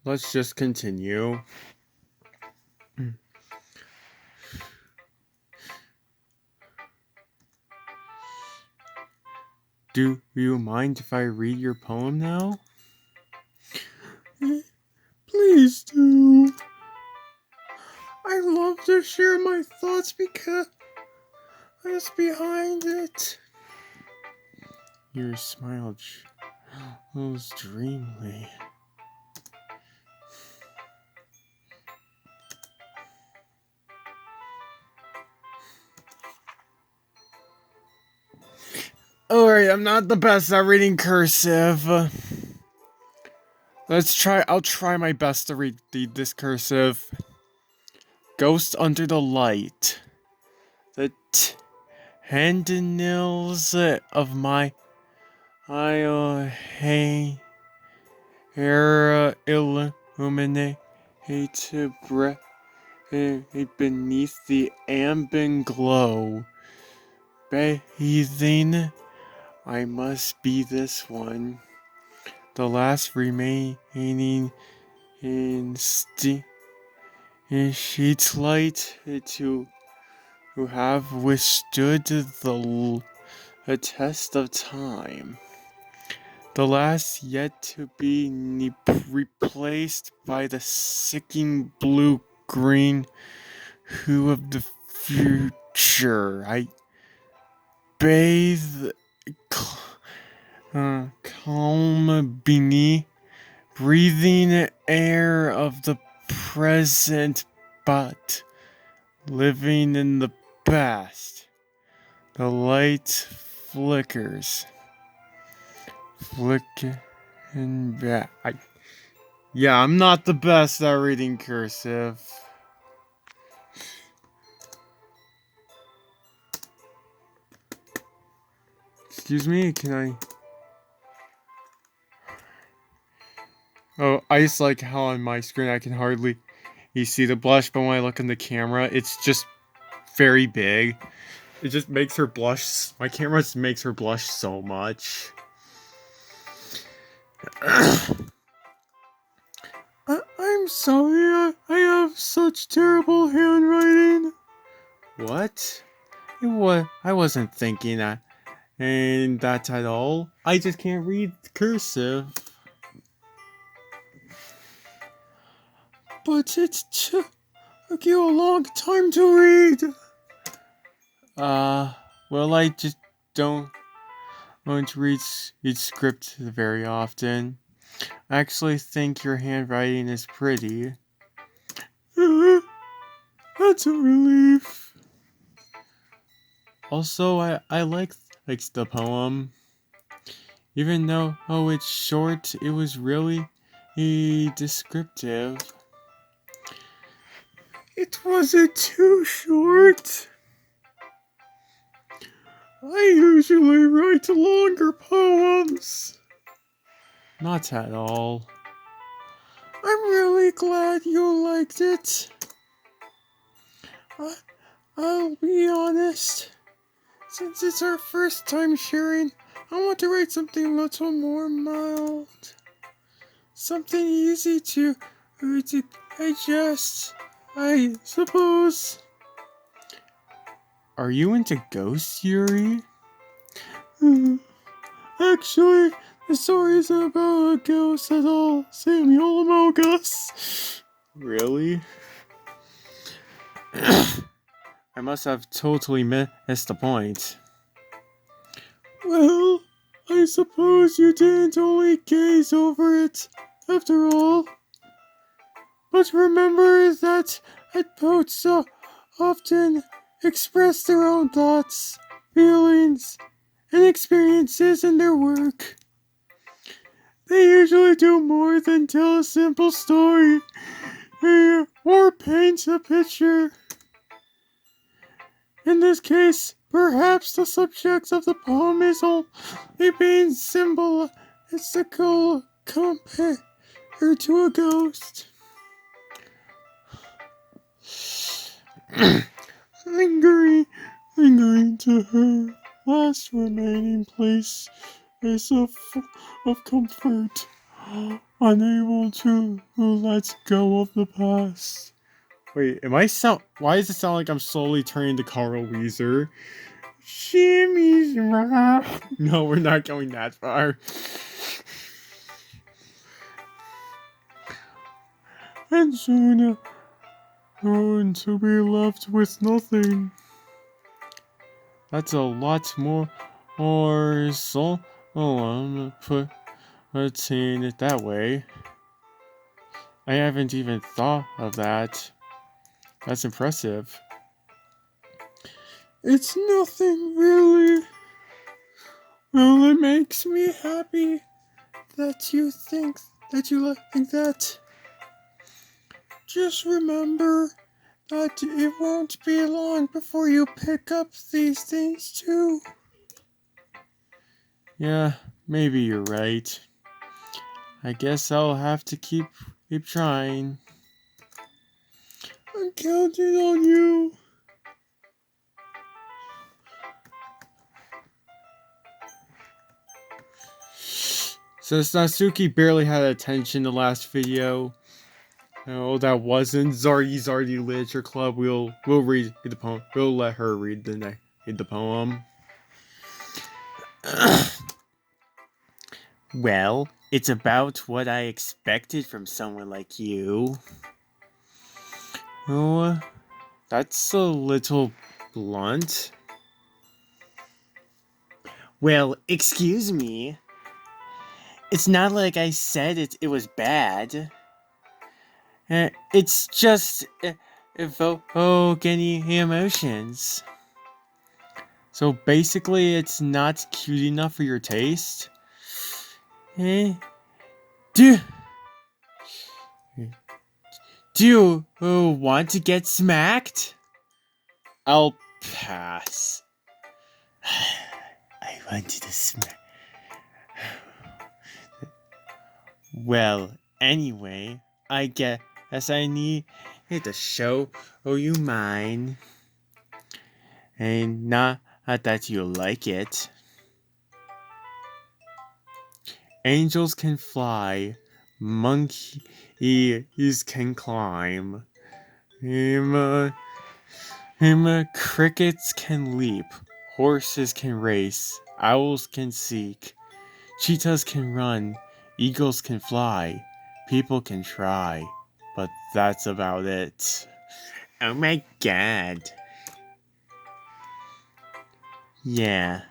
Let's just continue. Do you mind if I read your poem now? Please do. I love to share my thoughts because what's behind it. Your smile was dreamily. Alright, I'm not the best at reading cursive. I'll try my best to read this cursive. Ghost under the light. The tendrils of my hair illuminate beneath the ambient glow. Bathing, I must be this one. The last remaining in sheets light to who have withstood the test of time. The last yet to be replaced by the sicking blue-green hue of the future. I bathe calm beneath breathing air of the present, but living in the past. The light flickers. Flicking back. I'm not the best at reading cursive. Excuse me, can I... Oh, I just like how on my screen I can hardly see the blush, but when I look in the camera, it's just very big. It just makes her blush. My camera just makes her blush so much. I'm sorry, I have such terrible handwriting. What? I wasn't thinking that. And that's at all. I just can't read cursive. But it took you a long time to read. Well, I just don't want to read script very often. I actually think your handwriting is pretty. That's a relief. Also, I like the poem. Even though it's short, it was really descriptive. It wasn't too short. I usually write longer poems. Not at all. I'm really glad you liked it. I'll be honest. Since it's our first time sharing, I want to write something a little more mild. Something easy to digest, I suppose. Are you into ghosts, Yuri? Actually, the story isn't about a ghost at all, Samuel among us. Really? I must have totally missed the point. Well, I suppose you didn't only gaze over it, after all. But remember that poets often express their own thoughts, feelings, and experiences in their work. They usually do more than tell a simple story or paint a picture. In this case, perhaps the subject of the poem is only being symbolical compared to a ghost. lingering to her last remaining place is of comfort, unable to let go of the past. Wait, why does it sound like I'm slowly turning to Carl Weezer? Jimmy's No, we're not going that far. And soon, going to be left with nothing. That's a lot more soul. Oh, I'm putting it that way. I haven't even thought of that. That's impressive. It's nothing really. Well, it makes me happy that you think that. Just remember that it won't be long before you pick up these things too. Yeah, maybe you're right. I guess I'll have to keep trying. I'm counting on you. Since Natsuki barely had attention the last video, no, that wasn't Zardy Literature Club. We'll read the poem. We'll let her read the poem. Well, it's about what I expected from someone like you. Oh, that's a little blunt. Well, excuse me. It's not like I said it was bad. It's just evoke any emotions. So basically, it's not cute enough for your taste. Do you want to get smacked? I'll pass. I wanted to smack. Well, anyway, I guess I need to show you mine. And not that you like it. Angels can fly, monkeys can climb, crickets can leap, horses can race, owls can seek, cheetahs can run, eagles can fly, people can try, but that's about it. Oh my god. Yeah.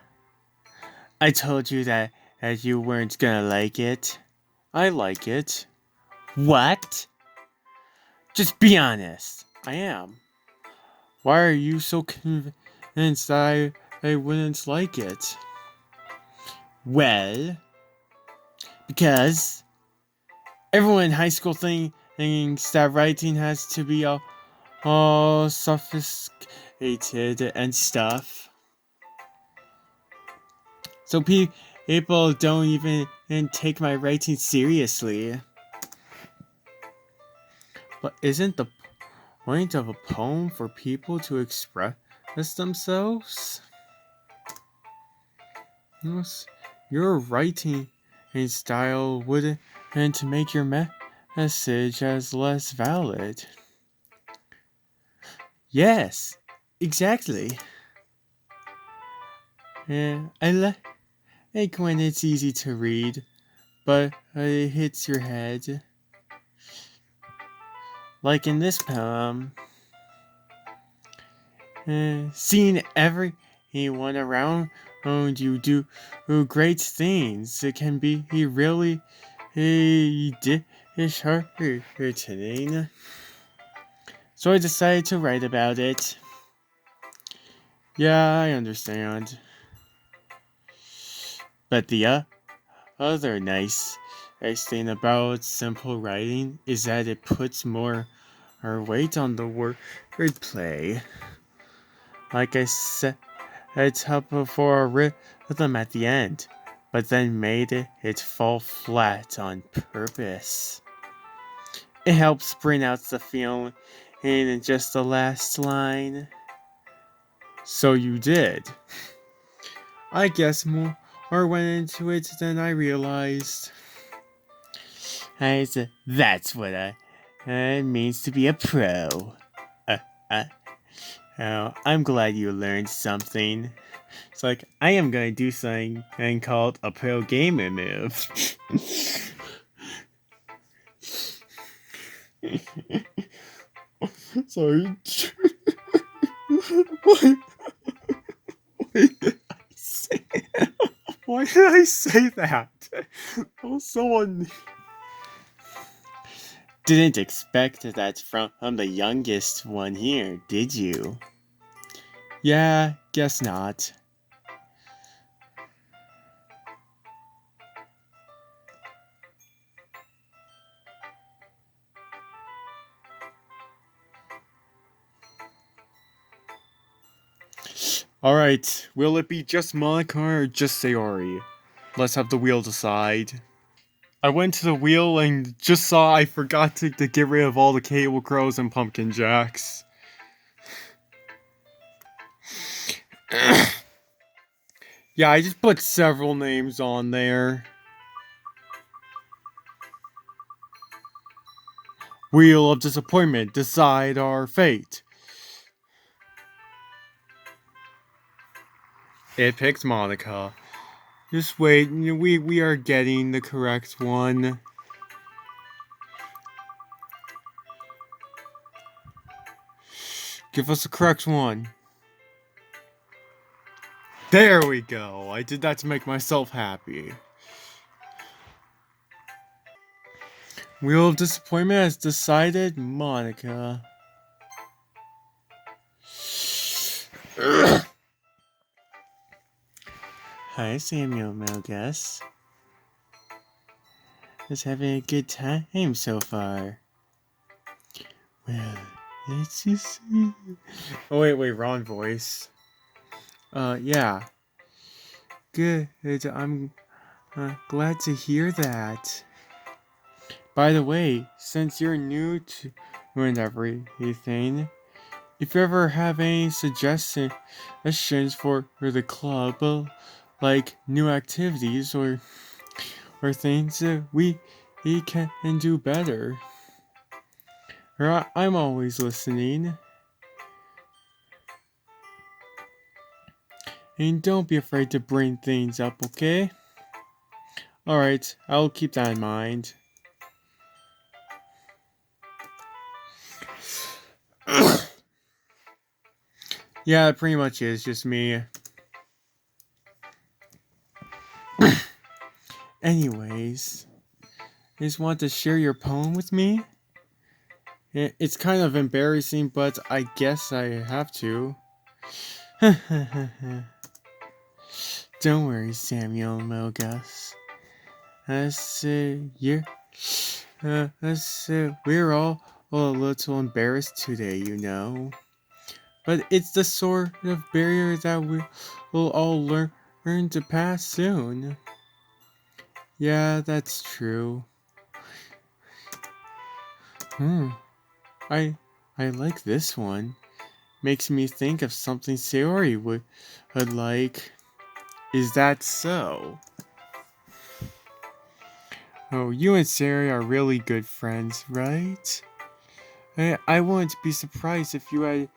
I told you that you weren't gonna like it. I like it. What? Just be honest. I am. Why are you so convinced that I wouldn't like it? Well, because everyone in high school thinks that writing has to be all sophisticated and stuff. So people don't even take my writing seriously. But isn't the point of a poem for people to express themselves? Your writing style wouldn't make your message as less valid. Yes, exactly. I like when it's easy to read, but it hits your head. Like in this poem. Seeing everyone around you do great things, it can be really disheartening. So I decided to write about it. Yeah, I understand. But the other nice thing about simple writing is that it puts more weight on the wordplay. Like I said, it's up for a rhythm at the end, but then made it fall flat on purpose. It helps bring out the feeling in just the last line. So you did. I guess more went into it than I realized. That's what it means to be a pro. Uh, uh, oh, I'm glad you learned something. It's like, I am going to do something called a pro gamer move. Sorry. Why did I say that? Oh, someone didn't expect that from the youngest one here, did you? Yeah, guess not. Alright, will it be just Monica or just Sayori? Let's have the wheel decide. I went to the wheel and just saw I forgot to get rid of all the cable crows and pumpkin jacks. Yeah, I just put several names on there. Wheel of Disappointment, decide our fate. It picked Monica. Just wait, we are getting the correct one. Give us the correct one. There we go. I did that to make myself happy. Wheel of Disappointment has decided Monica. Hi, Samuel Melgus. Just having a good time so far. Well, let's just see. Oh, wait, wrong voice. Yeah. Good. I'm glad to hear that. By the way, since you're new to and everything, if you ever have any suggestions for the club, like new activities or things that we can do better, I'm always listening. And don't be afraid to bring things up, okay? Alright, I'll keep that in mind. Yeah, it pretty much is just me. Anyways, you just want to share your poem with me? It's kind of embarrassing, but I guess I have to. Don't worry, Samuel Mogus. We're all a little embarrassed today, you know. But it's the sort of barrier that we'll all learn to pass soon. Yeah, that's true. I like this one. Makes me think of something Sayori would like. Is that so? Oh, you and Sayori are really good friends, right? I wouldn't be surprised if you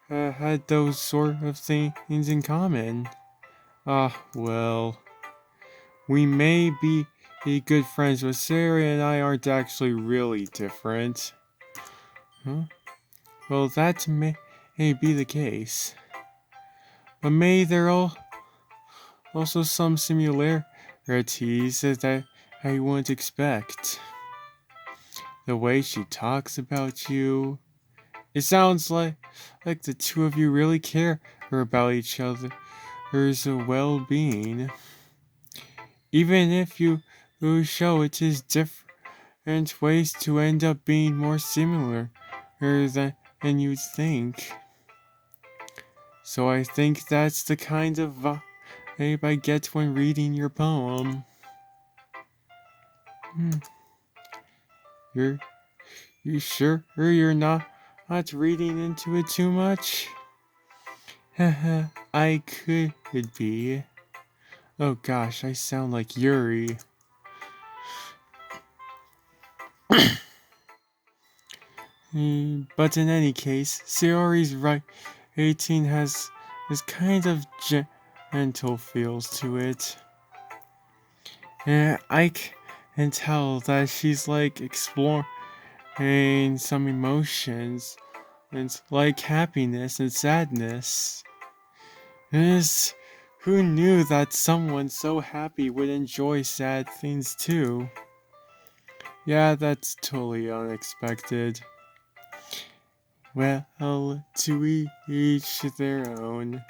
had those sort of things in common. Well, we may be good friends, but Sayori and I aren't actually really different. Huh? Well, that may be the case. But may there also some similarities that I wouldn't expect. The way she talks about you. It sounds like the two of you really care about each other's well-being. Even if you show it is different ways to end up being more similar than you'd think. So I think that's the kind of vibe I get when reading your poem. You sure you're not reading into it too much? I could be. Oh gosh, I sound like Yuri. But in any case, Sayori's writing has this kind of gentle feels to it. And I can tell that she's like exploring some emotions, and like happiness and sadness. Yes, who knew that someone so happy would enjoy sad things too? Yeah, that's totally unexpected. Well, to each their own.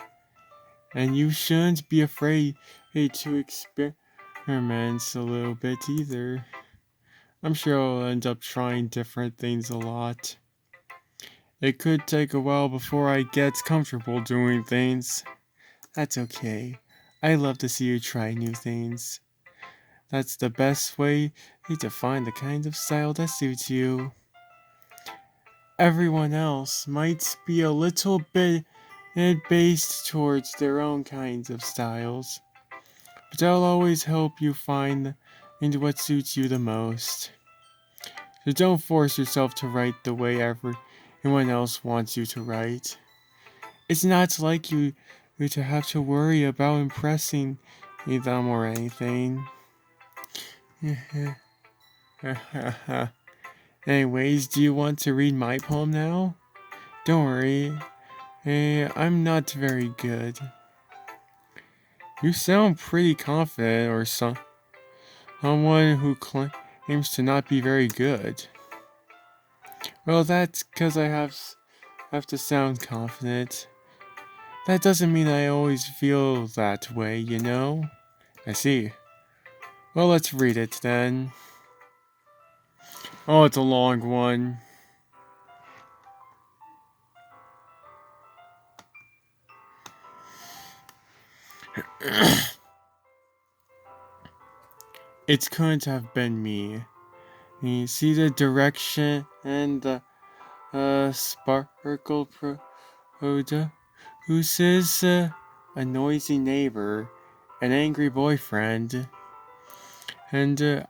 And you shouldn't be afraid to experiment a little bit either. I'm sure I'll end up trying different things a lot. It could take a while before I get comfortable doing things. That's okay. I love to see you try new things. That's the best way to find the kind of style that suits you. Everyone else might be a little bit based towards their own kinds of styles, but I'll always help you find into what suits you the most. So don't force yourself to write the way everyone else wants you to write. It's not like you to have to worry about impressing them or anything. Anyways, do you want to read my poem now? Don't worry, I'm not very good. You sound pretty confident, or someone who claims to not be very good. Well, that's because I have to sound confident. That doesn't mean I always feel that way, you know? I see. Well, let's read it then. Oh, it's a long one. It couldn't have been me. You see the direction and the sparkle who says a noisy neighbor, an angry boyfriend, and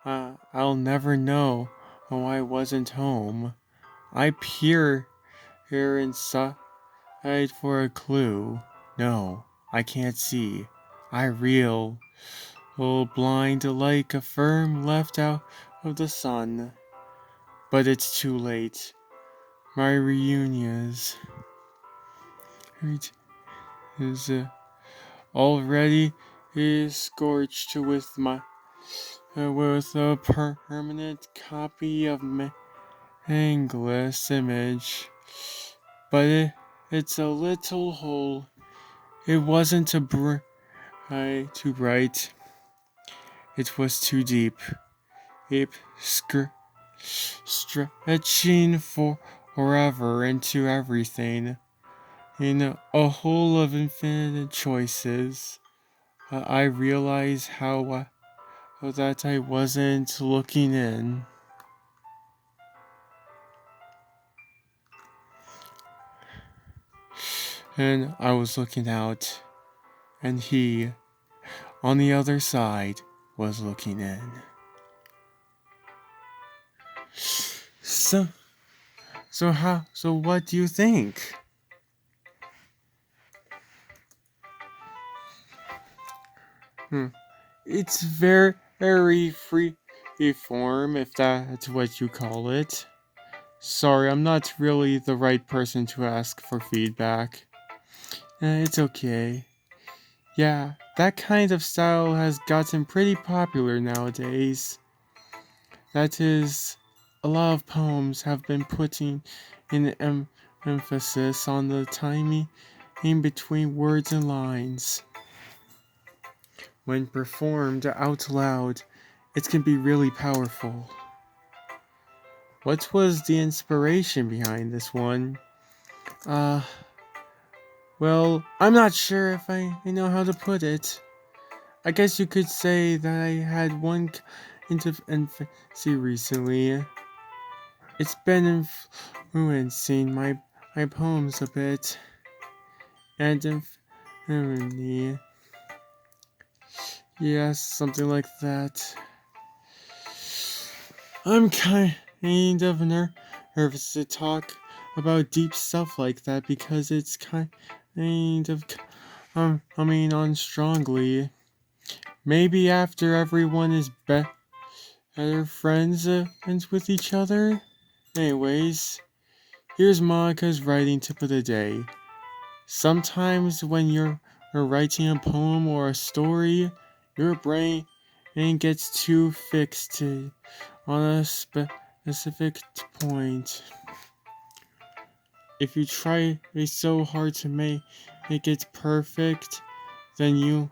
I'll never know I wasn't home. I peer here inside for a clue. No, I can't see. I reel, blind like a firm left out of the sun. But it's too late. My reunions is already is scorched with a permanent copy of Angl's image. But it's a little hole. It wasn't too bright. It was too deep. Deep, stretching forever into everything. In a hole of infinite choices. I realized how that I wasn't looking in. And I was looking out. And he, on the other side, was looking in. So what do you think? It's very free form, if that's what you call it. Sorry, I'm not really the right person to ask for feedback. It's okay. Yeah, that kind of style has gotten pretty popular nowadays. That is, a lot of poems have been putting an emphasis on the timing in between words and lines. When performed out loud, it can be really powerful. What was the inspiration behind this one? Uh, well, I'm not sure if I know how to put it. I guess you could say that I had one kind of infancy recently. It's been influencing my poems a bit. And infinitely. Yes, something like that. I'm kind of nervous to talk about deep stuff like that because it's kind of coming on strongly. Maybe after everyone is better friends with each other. Anyways, here's Monica's writing tip of the day. Sometimes when you're writing a poem or a story, your brain gets too fixed on a specific point. If you try so hard to make it perfect, then you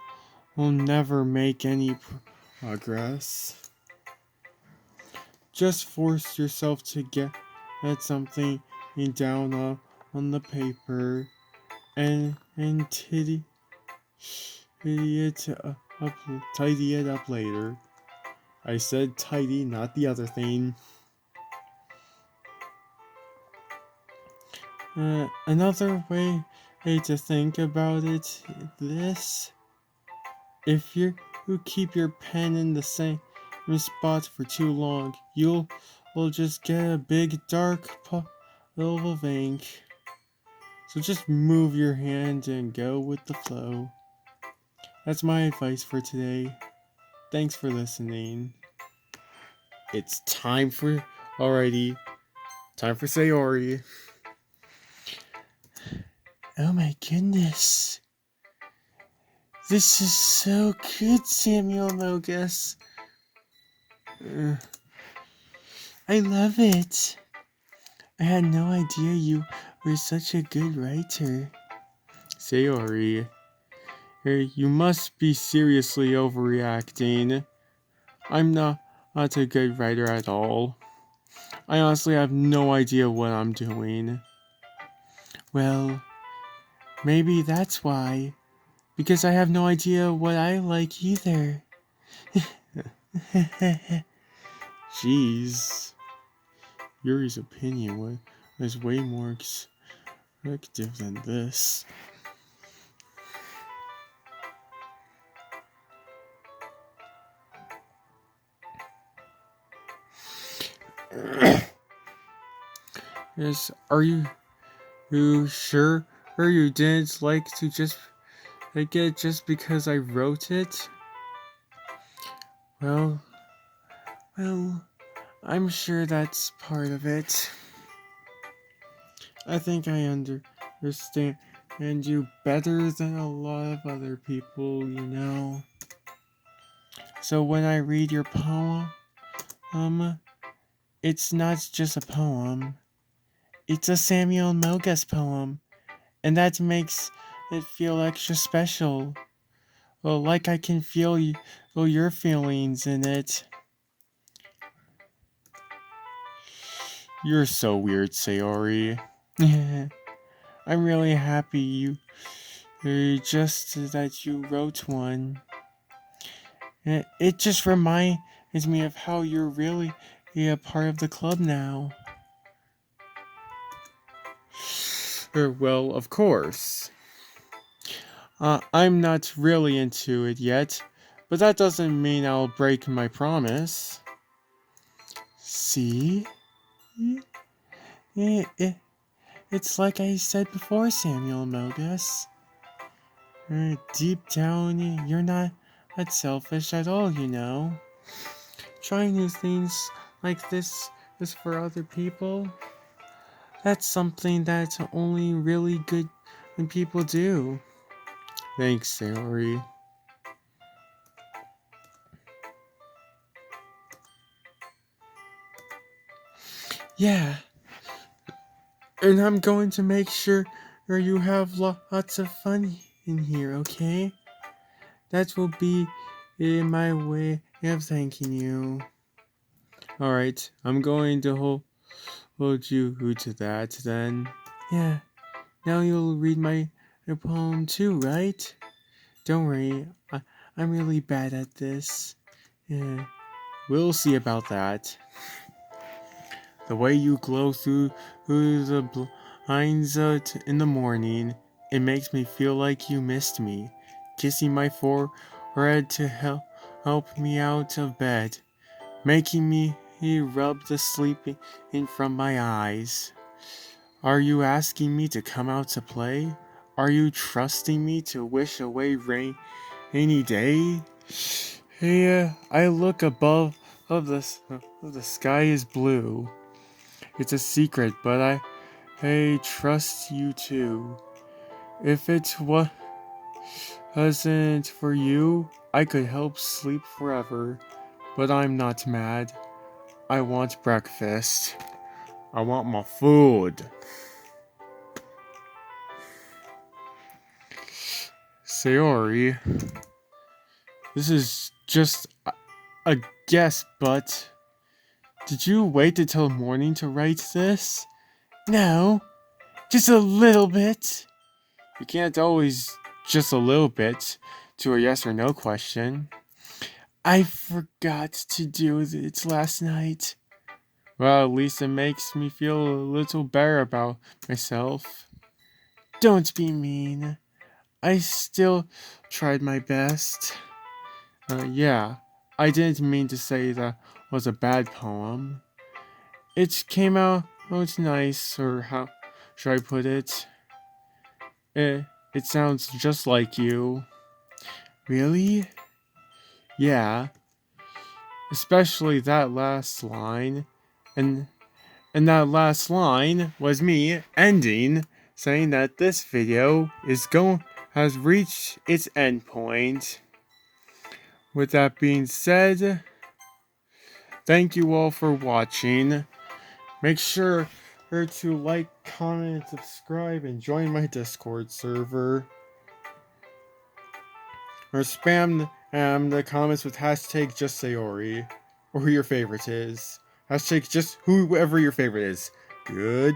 will never make any progress. Just force yourself to get something down on the paper and tidy it up later. I said tidy, not the other thing. Another way to think about it, this, if you keep your pen in the same spot for too long, you'll just get a big dark puddle of ink. So just move your hand and go with the flow. That's my advice for today. Thanks for listening. It's time for Sayori. Oh my goodness. This is so good, Samuel Mogus. I love it. I had no idea you were such a good writer. Sayori, you must be seriously overreacting. I'm not a good writer at all. I honestly have no idea what I'm doing. Well, maybe that's why. Because I have no idea what I like either. Jeez. Yuri's opinion was way more expressive than this. Yes, are you sure you didn't like to just like it just because I wrote it? Well, I'm sure that's part of it. I think I understand you better than a lot of other people, you know. So when I read your poem, it's not just a poem. It's a Samuel Mogus poem, and that makes it feel extra special. Well, like I can feel your feelings in it. You're so weird, Sayori. I'm really happy just that you wrote one. It just reminds me of how you're really a part of the club now. Well, of course. I'm not really into it yet, but that doesn't mean I'll break my promise. See? It's like I said before, Samuel Mogus. Deep down, you're not that selfish at all, you know. Trying new things like this is for other people. That's something that only really good people do. Thanks, Sayori. Yeah, and I'm going to make sure you have lots of fun in here, okay? That will be my way of thanking you. Alright, I'm going to hold you to that then. Yeah, now you'll read my poem too, right? Don't worry, I'm really bad at this. Yeah, we'll see about that. The way you glow through the blinds in the morning, it makes me feel like you missed me. Kissing my ready to help me out of bed, making me rub the sleeping in from my eyes. Are you asking me to come out to play? Are you trusting me to wish away rainy day? Hey, I look above the sky is blue. It's a secret, but I trust you too. If it wasn't for you, I could help sleep forever. But I'm not mad. I want breakfast. I want my food. Sayori, this is just a guess, but did you wait until morning to write this? No, just a little bit. You can't always just a little bit to a yes or no question. I forgot to do it last night. Well, at least it makes me feel a little better about myself. Don't be mean. I still tried my best. Yeah, I didn't mean to say that was a bad poem. It came out nice, or how should I put it? It sounds just like you. Really? Yeah, especially that last line. And that last line was me ending saying that this video has reached its endpoint. With that being said, thank you all for watching. Make sure to like, comment, and subscribe, and join my Discord server. Or spam the comments with hashtag just Sayori, or who your favorite is. Hashtag just whoever your favorite is. Goodbye!